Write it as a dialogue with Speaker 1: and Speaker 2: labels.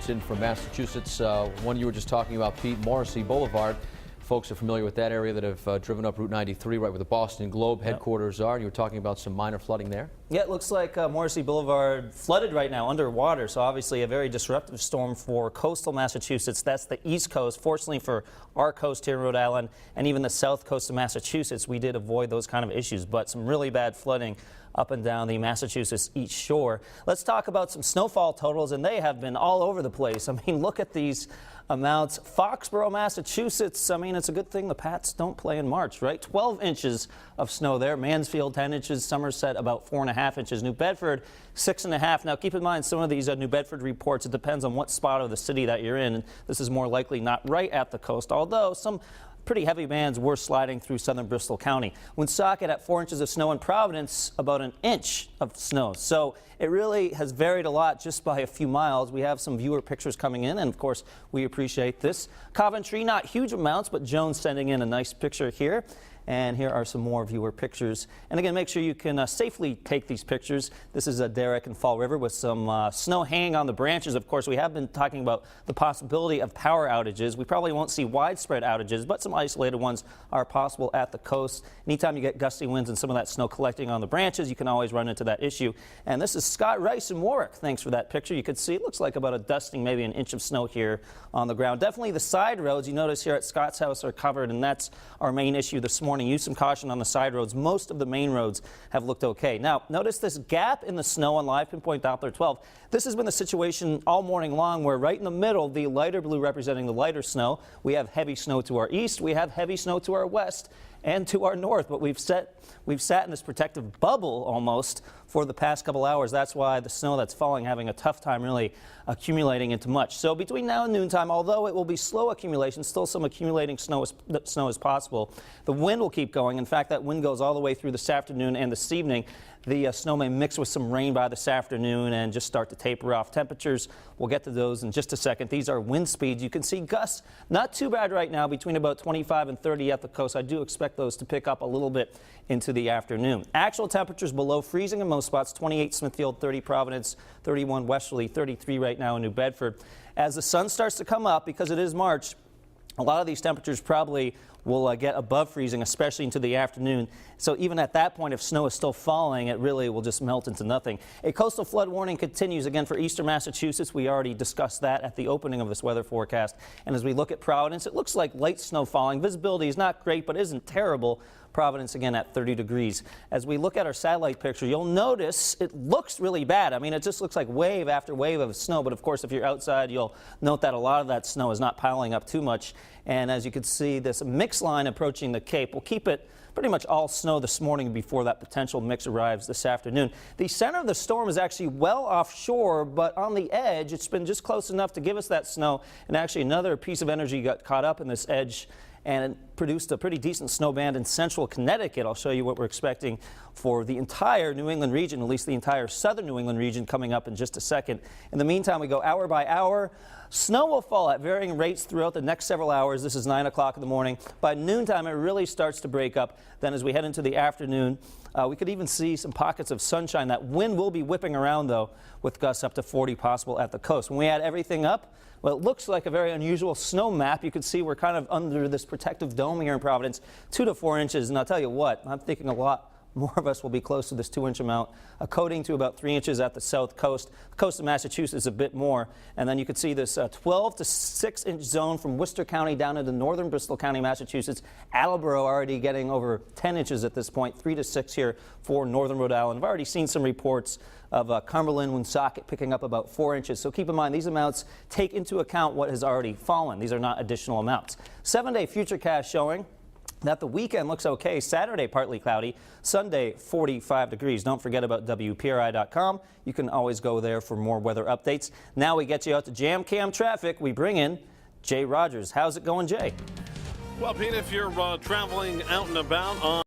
Speaker 1: reports in from Massachusetts. One you were just talking about, Pete, Morrissey Boulevard. Folks are familiar with that area that have driven up Route 93, right where the Boston Globe headquarters are. You were talking about some minor flooding there?
Speaker 2: Yeah, it looks like Morrissey Boulevard flooded right now, underwater. So obviously a very disruptive storm for coastal Massachusetts. That's the East Coast. Fortunately for our coast here in Rhode Island and even the south coast of Massachusetts, we did avoid those kind of issues. But some really bad flooding up and down the Massachusetts East Shore. Let's talk about some snowfall totals, and they have been all over the place. I mean, look at these amounts. Foxborough, Massachusetts, I mean, it's a good thing the Pats don't play in March, right? 12 inches of snow there. Mansfield, 10 inches. Somerset, about 4.5 inches. New Bedford, 6.5. Now, keep in mind, some of these New Bedford reports, it depends on what spot of the city that you're in. This is more likely not right at the coast, although some pretty heavy bands were sliding through southern Bristol County. Woonsocket at 4 inches of snow, in Providence about an inch of snow. So it really has varied a lot just by a few miles. We have some viewer pictures coming in, and of course we appreciate this. Coventry, not huge amounts, but Jones sending in a nice picture here. And here are some more viewer pictures. And again, make sure you can safely take these pictures. This is Derrick and Fall River with some snow hanging on the branches. Of course, we have been talking about the possibility of power outages. We probably won't see widespread outages, but some isolated ones are possible at the coast. Anytime you get gusty winds and some of that snow collecting on the branches, you can always run into that issue. And this is Scott Rice in Warwick. Thanks for that picture. You can see it looks like about a dusting, maybe an inch of snow here on the ground. Definitely the side roads you notice here at Scott's house are covered, and that's our main issue this morning. Use some caution on the side roads. Most of the main roads have looked okay. Now, notice this gap in the snow on live Pinpoint Doppler 12. This has been the situation all morning long, where right in the middle, the lighter blue representing the lighter snow, we have heavy snow to our east, we have heavy snow to our west and to our north, but we've sat in this protective bubble almost for the past couple hours. That's why the snow that's falling having a tough time really accumulating into much. So between now and noontime, although it will be slow accumulation, still some accumulating snow is possible. The wind will keep going. In fact, that wind goes all the way through this afternoon and this evening. The snow may mix with some rain by this afternoon and just start to taper off. Temperatures, we'll get to those in just a second. These are wind speeds. You can see gusts, not too bad right now, between about 25 and 30 at the coast. I do expect those to pick up a little bit into the afternoon. Actual temperatures below freezing in most spots, 28 Smithfield, 30 Providence, 31 Westerly, 33 right now in New Bedford. As the sun starts to come up, because it is March, a lot of these temperatures probably will get above freezing, especially into the afternoon. So even at that point, if snow is still falling, it really will just melt into nothing. A coastal flood warning continues again for eastern Massachusetts. We already discussed that at the opening of this weather forecast. And as we look at Providence, it looks like light snow falling. Visibility is not great, but isn't terrible. Providence again at 30 degrees. As we look at our satellite picture, you'll notice it looks really bad. I mean, it just looks like wave after wave of snow. But of course, if you're outside, you'll note that a lot of that snow is not piling up too much. And as you can see, this mix line approaching the Cape will keep it pretty much all snow this morning before that potential mix arrives this afternoon. The center of the storm is actually well offshore, but on the edge, it's been just close enough to give us that snow. And actually another piece of energy got caught up in this edge and it produced a pretty decent snow band in central Connecticut. I'll show you what we're expecting for the entire New England region, at least the entire southern New England region, coming up in just a second. In the meantime, we go hour by hour. Snow will fall at varying rates throughout the next several hours. This is 9 o'clock in the morning. By noontime, it really starts to break up. Then as we head into the afternoon, we could even see some pockets of sunshine. That wind will be whipping around, though, with gusts up to 40 possible at the coast. When we add everything up, well, it looks like a very unusual snow map. You can see we're kind of under this protective dome here in Providence, 2 to 4 inches. And I'll tell you what, I'm thinking a lot more of us will be close to this 2-inch amount, coating to about 3 inches at the south coast. The coast of Massachusetts a bit more. And then you can see this 12 to 6-inch zone from Worcester County down into northern Bristol County, Massachusetts. Attleboro already getting over 10 inches at this point, 3 to 6 here for northern Rhode Island. I've already seen some reports of Cumberland, Woonsocket picking up about 4 inches. So keep in mind, these amounts take into account what has already fallen. These are not additional amounts. 7-day Futurecast showing that the weekend looks okay. Saturday, partly cloudy. Sunday, 45 degrees. Don't forget about WPRI.com. You can always go there for more weather updates. Now we get you out to Jam Cam traffic. We bring in Jay Rogers. How's it going, Jay?
Speaker 3: Well, Pete, if you're traveling out and about on